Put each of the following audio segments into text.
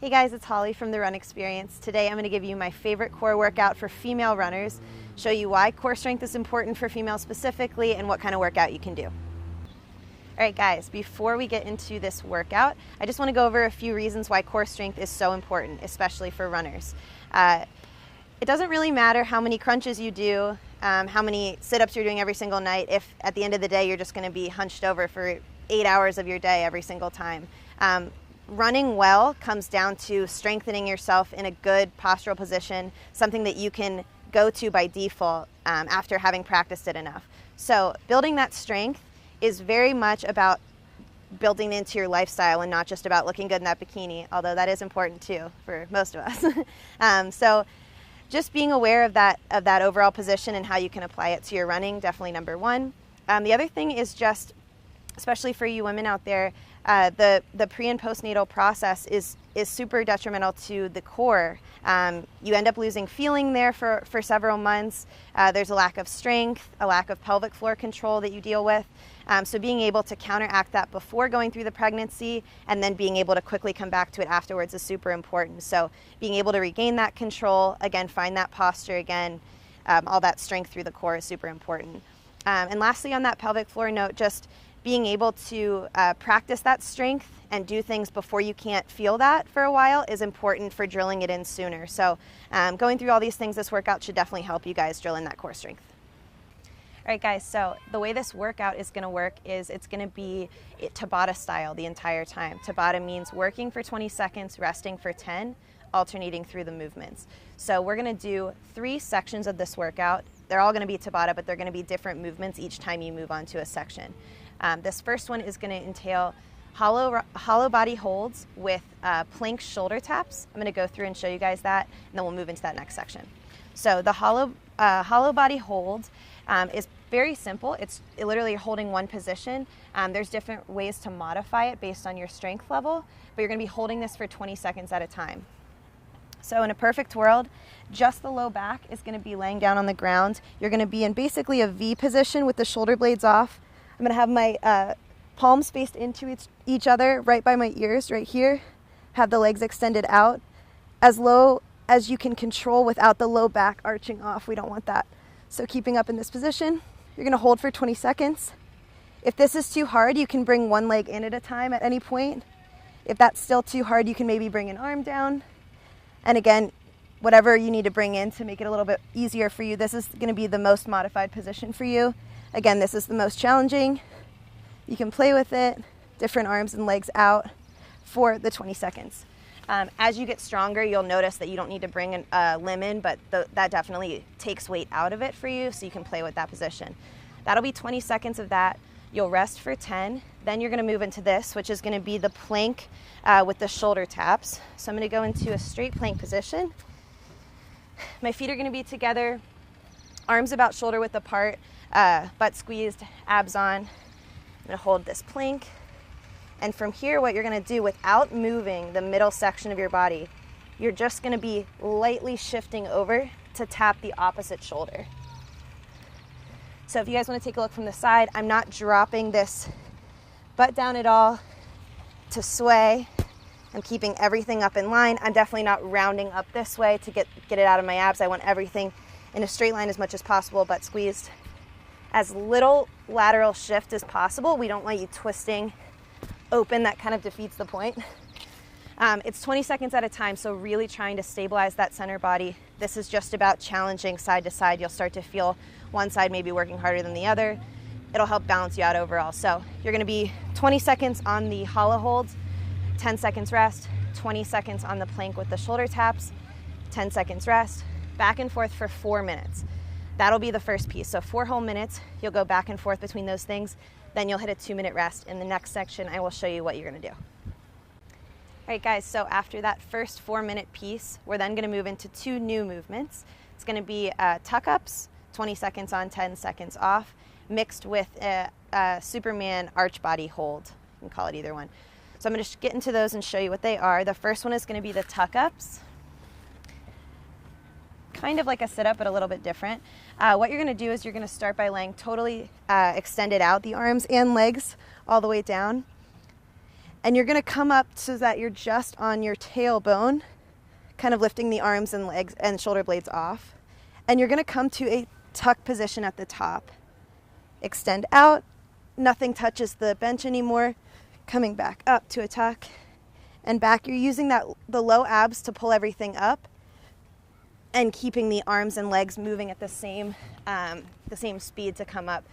Hey guys, it's Holly from the Run Experience. Today I'm going to give you my favorite core workout for female runners, show you why core strength is important for females specifically, and what kind of workout you can do. Alright guys, before we get into this workout, I just want to go over a few reasons why core strength is so important, especially for runners. It doesn't really matter how many crunches you do, how many sit-ups you're doing every single night, if at the end of the day you're just going to be hunched over for 8 hours of your day every single time. Running well comes down to strengthening yourself in a good postural position, something that you can go to by default after having practiced it enough. So building that strength is very much about building into your lifestyle and not just about looking good in that bikini, although that is important too for most of us. So just being aware of that overall position and how you can apply it to your running, definitely number one. The other thing is just, especially for you women out there, the pre and postnatal process is super detrimental to the core. You end up losing feeling there for several months. There's a lack of strength, a lack of pelvic floor control that you deal with. So being able to counteract that before going through the pregnancy and then being able to quickly come back to it afterwards is super important. So being able to regain that control, again, find that posture again, all that strength through the core is super important. And lastly, on that pelvic floor note, just being able to practice that strength and do things before you can't feel that for a while is important for drilling it in sooner. So going through all these things, this workout should definitely help you guys drill in that core strength. All right, guys, so the way this workout is going to work is it's going to be TABATA style the entire time. TABATA means working for 20 seconds, resting for 10, alternating through the movements. So we're going to do 3 sections of this workout. They're all going to be TABATA, but they're going to be different movements each time you move on to a section. This first one is going to entail hollow body holds with plank shoulder taps. I'm going to go through and show you guys that, and then we'll move into that next section. So the hollow body hold is very simple. It's literally holding one position. There's different ways to modify it based on your strength level, but you're going to be holding this for 20 seconds at a time. So in a perfect world, just the low back is going to be laying down on the ground. You're going to be in basically a V position with the shoulder blades off. I'm going to have my palms spaced into each other right by my ears right here. Have the legs extended out as low as you can control without the low back arching off. We don't want that. So keeping up in this position, you're going to hold for 20 seconds. If this is too hard, you can bring one leg in at a time at any point. If that's still too hard, you can maybe bring an arm down. And again, whatever you need to bring in to make it a little bit easier for you, this is going to be the most modified position for you. Again, this is the most challenging. You can play with it, different arms and legs out for the 20 seconds. As you get stronger, you'll notice that you don't need to bring a limb in, but that definitely takes weight out of it for you, so you can play with that position. That'll be 20 seconds of that. You'll rest for 10. Then you're going to move into this, which is going to be the plank with the shoulder taps. So I'm going to go into a straight plank position. My feet are going to be together, arms about shoulder width apart, butt squeezed, abs on. I'm going to hold this plank. And from here, what you're going to do without moving the middle section of your body, you're just going to be lightly shifting over to tap the opposite shoulder. So if you guys want to take a look from the side, I'm not dropping this butt down at all to sway. I'm keeping everything up in line. I'm definitely not rounding up this way to get it out of my abs. I want everything in a straight line as much as possible, butt squeezed. As little lateral shift as possible. We don't want you twisting open. That kind of defeats the point. It's 20 seconds at a time, so really trying to stabilize that center body. This is just about challenging side to side. You'll start to feel one side maybe working harder than the other. It'll help balance you out overall. So you're going to be 20 seconds on the hollow holds, 10 seconds rest, 20 seconds on the plank with the shoulder taps, 10 seconds rest, back and forth for 4 minutes. That'll be the first piece. So 4 whole minutes, you'll go back and forth between those things. Then you'll hit a 2-minute rest. In the next section, I will show you what you're going to do. All right, guys, so after that first 4-minute piece, we're then going to move into 2 new movements. It's going to be tuck-ups, 20 seconds on, 10 seconds off, mixed with a Superman arch body hold. You can call it either one. So I'm going to get into those and show you what they are. The first one is going to be the tuck-ups. Kind of like a sit-up, but a little bit different. What you're going to do is you're going to start by laying totally extended out, the arms and legs all the way down. And you're gonna come up so that you're just on your tailbone, kind of lifting the arms and legs and shoulder blades off. And you're gonna come to a tuck position at the top. Extend out, nothing touches the bench anymore. Coming back up to a tuck and back. You're using the low abs to pull everything up and keeping the arms and legs moving at the same speed to come up.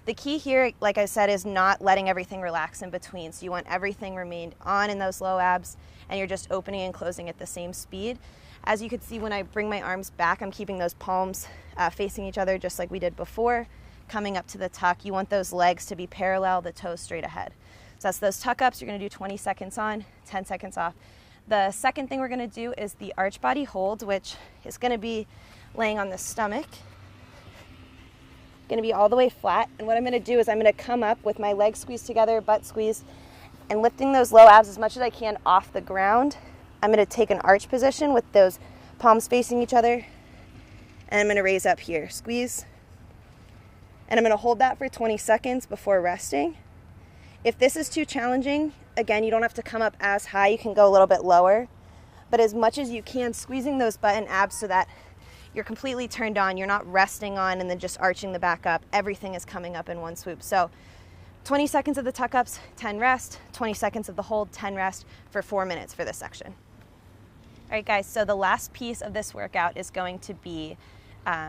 The key here, like I said, is not letting everything relax in between. So you want everything remained on in those low abs, and you're just opening and closing at the same speed. As you can see, when I bring my arms back, I'm keeping those palms facing each other just like we did before. Coming up to the tuck, you want those legs to be parallel, the toes straight ahead. So that's those tuck ups. You're gonna do 20 seconds on, 10 seconds off. The second thing we're gonna do is the arch body hold, which is gonna be laying on the stomach. Gonna be all the way flat. And what I'm gonna do is I'm gonna come up with my legs squeezed together, butt squeezed, and lifting those low abs as much as I can off the ground. I'm gonna take an arch position with those palms facing each other. And I'm gonna raise up here, squeeze. And I'm gonna hold that for 20 seconds before resting. If this is too challenging, again, you don't have to come up as high, you can go a little bit lower. But as much as you can, squeezing those butt and abs so that you're completely turned on, you're not resting on and then just arching the back up. Everything is coming up in one swoop. So 20 seconds of the tuck ups, 10 rest, 20 seconds of the hold, 10 rest for 4 minutes for this section. All right, guys, so the last piece of this workout is going to be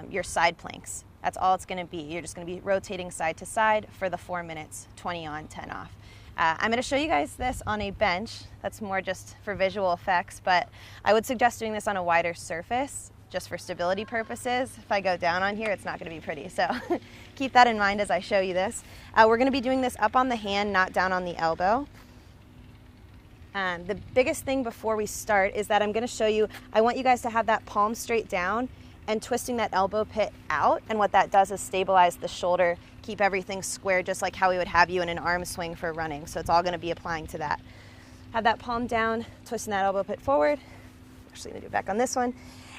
your side planks. That's all it's gonna be. You're just gonna be rotating side to side for the 4 minutes, 20 on, 10 off. I'm gonna show you guys this on a bench. That's more just for visual effects, but I would suggest doing this on a wider surface just for stability purposes. If I go down on here, it's not gonna be pretty. So keep that in mind as I show you this. We're gonna be doing this up on the hand, not down on the elbow. The biggest thing before we start is that I'm gonna show you, I want you guys to have that palm straight down and twisting that elbow pit out. And what that does is stabilize the shoulder, keep everything square, just like how we would have you in an arm swing for running. So it's all gonna be applying to that. Have that palm down, twisting that elbow pit forward. Actually gonna do it back on this one.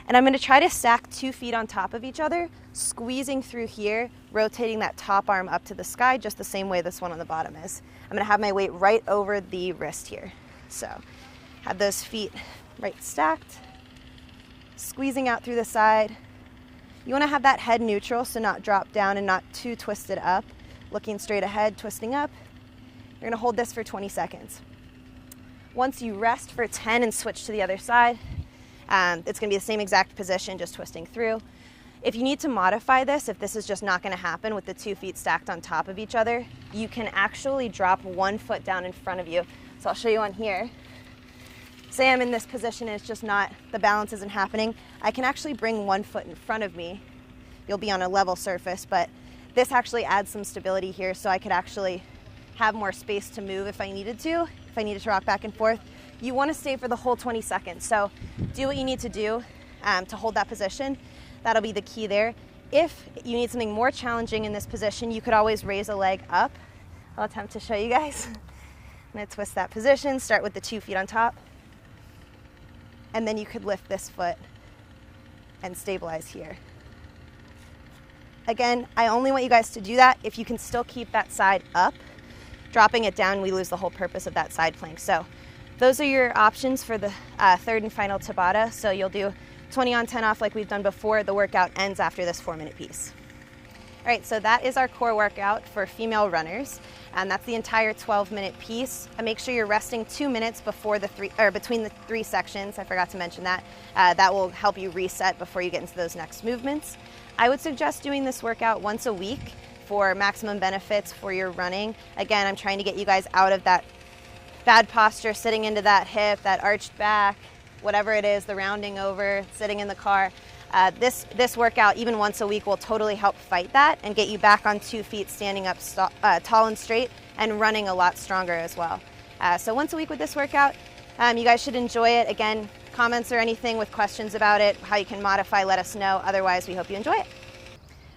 And I'm gonna try to stack 2 feet on top of each other, squeezing through here, rotating that top arm up to the sky, just the same way this one on the bottom is. I'm gonna have my weight right over the wrist here. So have those feet right stacked, squeezing out through the side. You want to have that head neutral, so not drop down and not too twisted up. Looking straight ahead, twisting up. You're going to hold this for 20 seconds. Once you rest for 10 and switch to the other side, it's going to be the same exact position, just twisting through. If you need to modify this, if this is just not going to happen with the 2 feet stacked on top of each other, you can actually drop 1 foot down in front of you. So I'll show you on here. Say I'm in this position and it's just not, the balance isn't happening. I can actually bring 1 foot in front of me. You'll be on a level surface, but this actually adds some stability here, so I could actually have more space to move if I needed to rock back and forth. You want to stay for the whole 20 seconds. So do what you need to do to hold that position. That'll be the key there. If you need something more challenging in this position, you could always raise a leg up. I'll attempt to show you guys. I'm going to twist that position, start with the 2 feet on top. And then you could lift this foot and stabilize here. Again, I only want you guys to do that if you can still keep that side up. Dropping it down, we lose the whole purpose of that side plank. So those are your options for the third and final Tabata. So you'll do 20 on, 10 off like we've done before. The workout ends after this 4-minute piece. All right, so that is our core workout for female runners, and that's the entire 12-minute piece. And make sure you're resting 2 minutes before between the 3 sections. I forgot to mention that. That will help you reset before you get into those next movements. I would suggest doing this workout once a week for maximum benefits for your running. Again, I'm trying to get you guys out of that bad posture, sitting into that hip, that arched back, whatever it is, the rounding over, sitting in the car. This workout, even once a week, will totally help fight that and get you back on 2 feet, standing up tall and straight, and running a lot stronger as well. So once a week with this workout, you guys should enjoy it. Again, comments or anything with questions about it, how you can modify, let us know. Otherwise, we hope you enjoy it.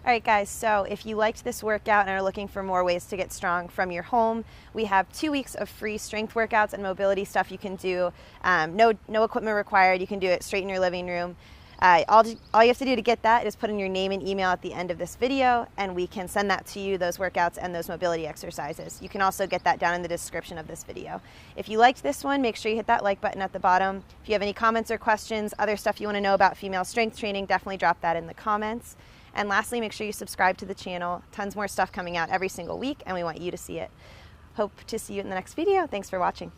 All right, guys, so if you liked this workout and are looking for more ways to get strong from your home, we have 2 weeks of free strength workouts and mobility stuff you can do. No equipment required. You can do it straight in your living room. All you have to do to get that is put in your name and email at the end of this video, and we can send that to you, those workouts and those mobility exercises. You can also get that down in the description of this video. If you liked this one, make sure you hit that like button at the bottom. If you have any comments or questions, other stuff you want to know about female strength training, definitely drop that in the comments. And lastly, make sure you subscribe to the channel. Tons more stuff coming out every single week, and we want you to see it. Hope to see you in the next video. Thanks for watching.